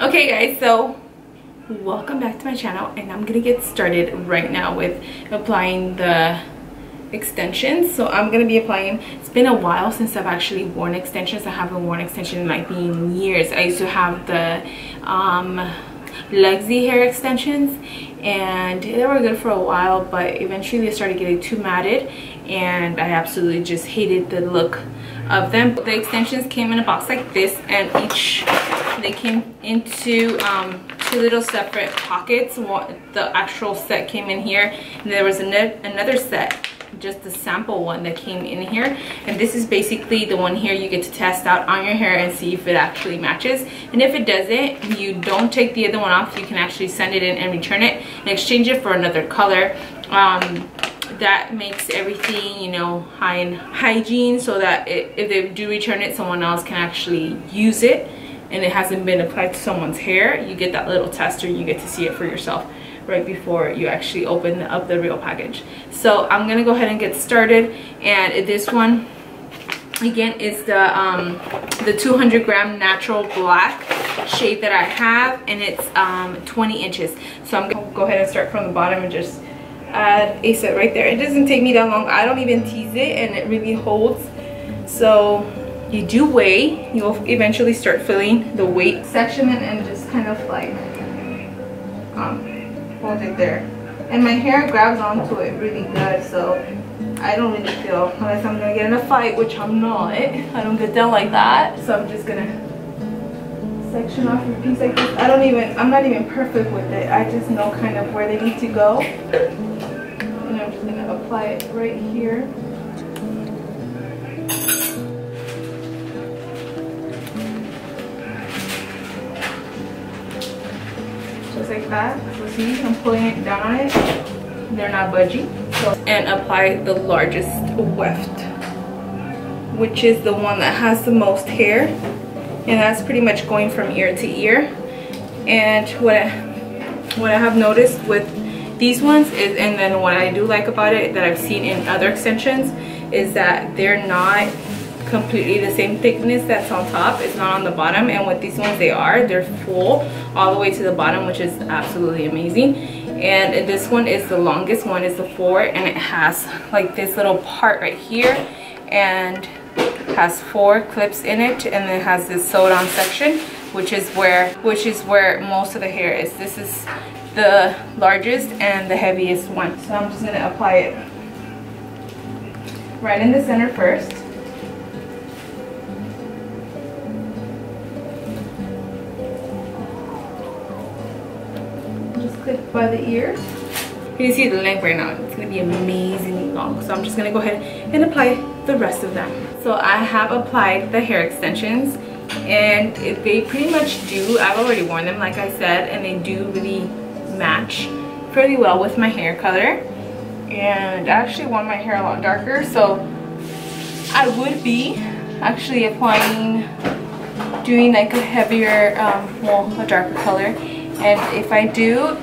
Okay guys, so welcome back to my channel, and I'm gonna get started right now with applying the extensions. So I'm gonna be applying, it's been a while since I've actually worn extensions. I haven't worn extensions in like years. I used to have the Luxy hair extensions, and they were good for a while, but eventually they started getting too matted, and I absolutely just hated the look of them. The extensions came in a box like this, and they came into two little separate pockets. The actual set came in here, and there was another set, just the sample one, that came in here. And this is basically the one here you get to test out on your hair and see if it actually matches. And if it doesn't, you don't take the other one off. You can actually send it in and return it and exchange it for another color. That makes everything, you know, high in hygiene, so that if they do return it, someone else can actually use it and it hasn't been applied to someone's hair. You get that little tester, you get to see it for yourself right before you actually open up the real package. So I'm gonna go ahead and get started. And this one again is the 200 gram natural black shade that I have, and it's 20 inches. So I'm gonna go ahead and start from the bottom and just add a set right there. It doesn't take me that long. I don't even tease it, and it really holds. So you do weigh, you'll eventually start feeling the weight section and just kind of like hold it there. And my hair grabs onto it really good, so I don't really feel, unless I'm gonna get in a fight, which I'm not, I don't get down like that. So I'm just gonna section off a piece like this. I'm not even perfect with it. I just know kind of where they need to go. And I'm just gonna apply it right here. Just like that. So see, I'm pulling it down on it. They're not budging. So, and apply the largest weft, which is the one that has the most hair. And that's pretty much going from ear to ear. And what I have noticed with these ones is, and then what I do like about it that I've seen in other extensions, is that they're not completely the same thickness that's on top. It's not on the bottom, and with these ones they're full all the way to the bottom, which is absolutely amazing. And this one is the longest one, is the 4, and it has like this little part right here, and has 4 clips in it, and then it has this sewed on section, which is where most of the hair is. This is the largest and the heaviest one. So I'm just gonna apply it right in the center first. Just clip by the ears. You can see the length right now. It's gonna be amazingly long. So I'm just gonna go ahead and apply the rest of them. So I have applied the hair extensions, and they pretty much do, I've already worn them like I said, and they do really match pretty well with my hair color. And I actually want my hair a lot darker, so I would be actually doing like a heavier, well, a darker color. And if I do,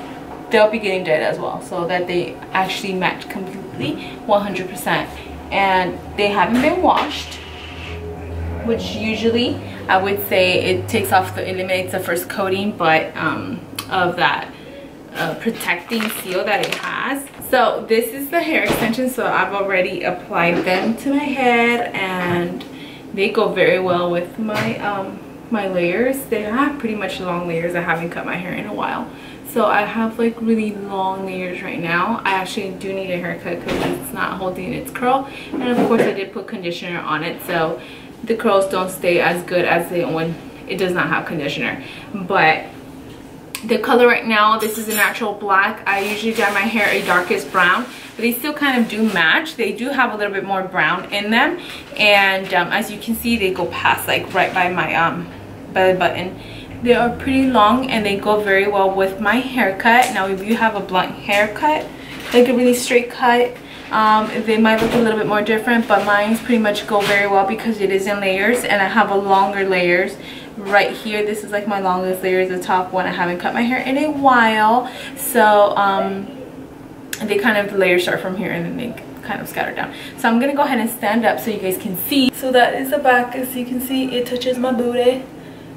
they'll be getting dyed as well, so that they actually match completely 100%. And they haven't been washed, which usually I would say it eliminates the first coating, but of that protecting seal that it has. So this is the hair extension. So I've already applied them to my head, and they go very well with my my layers. They have pretty much long layers. I haven't cut my hair in a while, so I have like really long layers right now. I actually do need a haircut because it's not holding its curl, and of course I did put conditioner on it, so the curls don't stay as good as they when it does not have conditioner. But the color right now, this is a natural black. I usually dye my hair a darkest brown, but they still kind of do match. They do have a little bit more brown in them, and as you can see, they go past like right by my belly button. They are pretty long, and they go very well with my haircut. Now if you have a blunt haircut, like a really straight cut, they might look a little bit more different, but mine's pretty much go very well because it is in layers, and I have a longer layers right here. This is like my longest layer, the top one. I haven't cut my hair in a while, so they kind of, the layers start from here and then they kind of scatter down. So I'm gonna go ahead and stand up so you guys can see. So that is the back. As you can see, it touches my booty.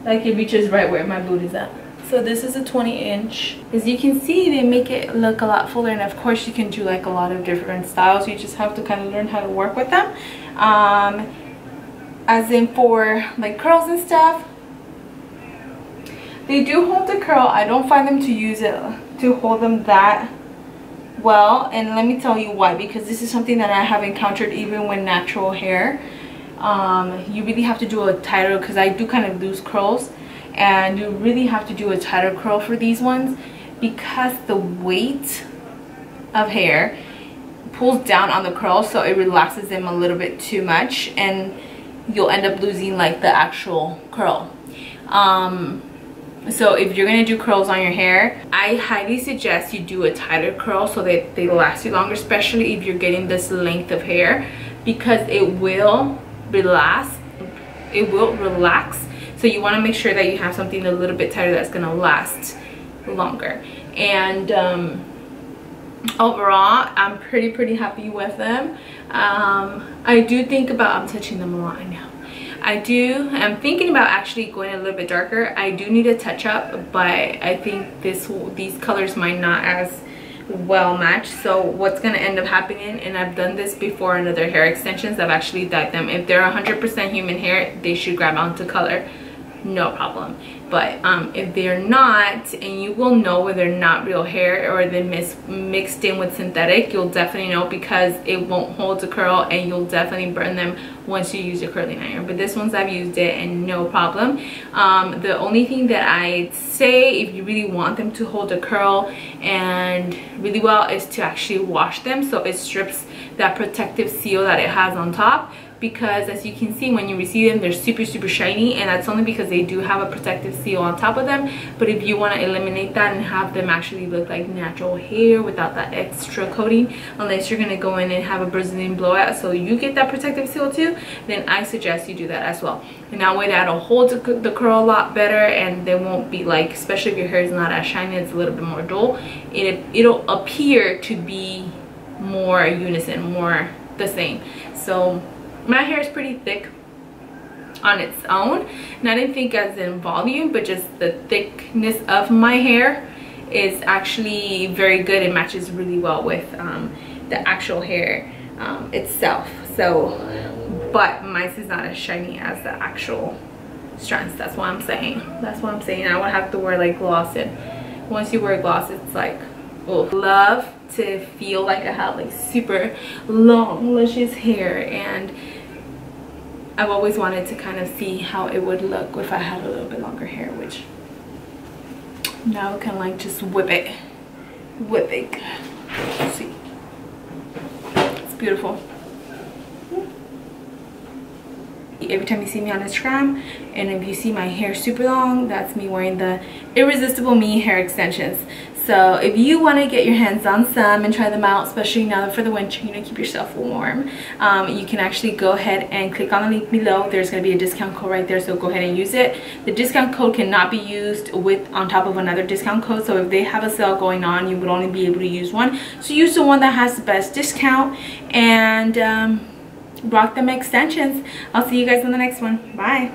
Like it reaches right where my booty's at. So this is a 20-inch. As you can see, they make it look a lot fuller, and of course you can do like a lot of different styles. You just have to kind of learn how to work with them. As in for like curls and stuff, they do hold the curl. I don't find them to use it to hold them that well, and let me tell you why. Because this is something that I have encountered even with natural hair. You really have to do a tighter, because I do kind of loose curls, and you really have to do a tighter curl for these ones, because the weight of hair pulls down on the curls, so it relaxes them a little bit too much, and you'll end up losing like the actual curl. So if you're gonna do curls on your hair, I highly suggest you do a tighter curl so that they last you longer, especially if you're getting this length of hair, because it will relax. So you want to make sure that you have something a little bit tighter that's gonna last longer. And overall, I'm pretty happy with them. I do think about, I'm touching them a lot, I know. I'm thinking about actually going a little bit darker. I do need a touch up, but I think these colors might not as well match. So what's going to end up happening, and I've done this before in other hair extensions, I've actually dyed them. If they're 100% human hair, they should grab onto color, no problem. But if they're not, and you will know when they're not real hair or they're mixed in with synthetic, you'll definitely know, because it won't hold the curl, and you'll definitely burn them once you use your curling iron. But this one's, I've used it and no problem. The only thing that I'd say, if you really want them to hold a curl and really well, is to actually wash them so it strips that protective seal that it has on top. Because as you can see, when you receive them, they're super shiny, and that's only because they do have a protective seal on top of them. But if you want to eliminate that and have them actually look like natural hair without that extra coating, unless you're going to go in and have a Brazilian blowout so you get that protective seal too, then I suggest you do that as well. And that way that'll hold the curl a lot better, and they won't be like, especially if your hair is not as shiny, it's a little bit more dull, it'll appear to be more unison, more the same. So my hair is pretty thick on its own, and I didn't think as in volume, but just the thickness of my hair is actually very good. It matches really well with the actual hair itself. So, but mine is not as shiny as the actual strands. That's what I'm saying. I would have to wear like gloss, and once you wear gloss, it's like, oh. Love to feel like I have like super long luscious hair, and I've always wanted to kind of see how it would look if I had a little bit longer hair, which now I can like just whip it. See, it's beautiful. Every time you see me on Instagram, and if you see my hair super long, that's me wearing the Irrisistible Me hair extensions. So if you want to get your hands on some and try them out, especially now for the winter, you know, keep yourself warm, you can actually go ahead and click on the link below. There's going to be a discount code right there, so go ahead and use it. The discount code cannot be used on top of another discount code, so if they have a sale going on, you would only be able to use one. So use the one that has the best discount, and rock them extensions. I'll see you guys on the next one. Bye.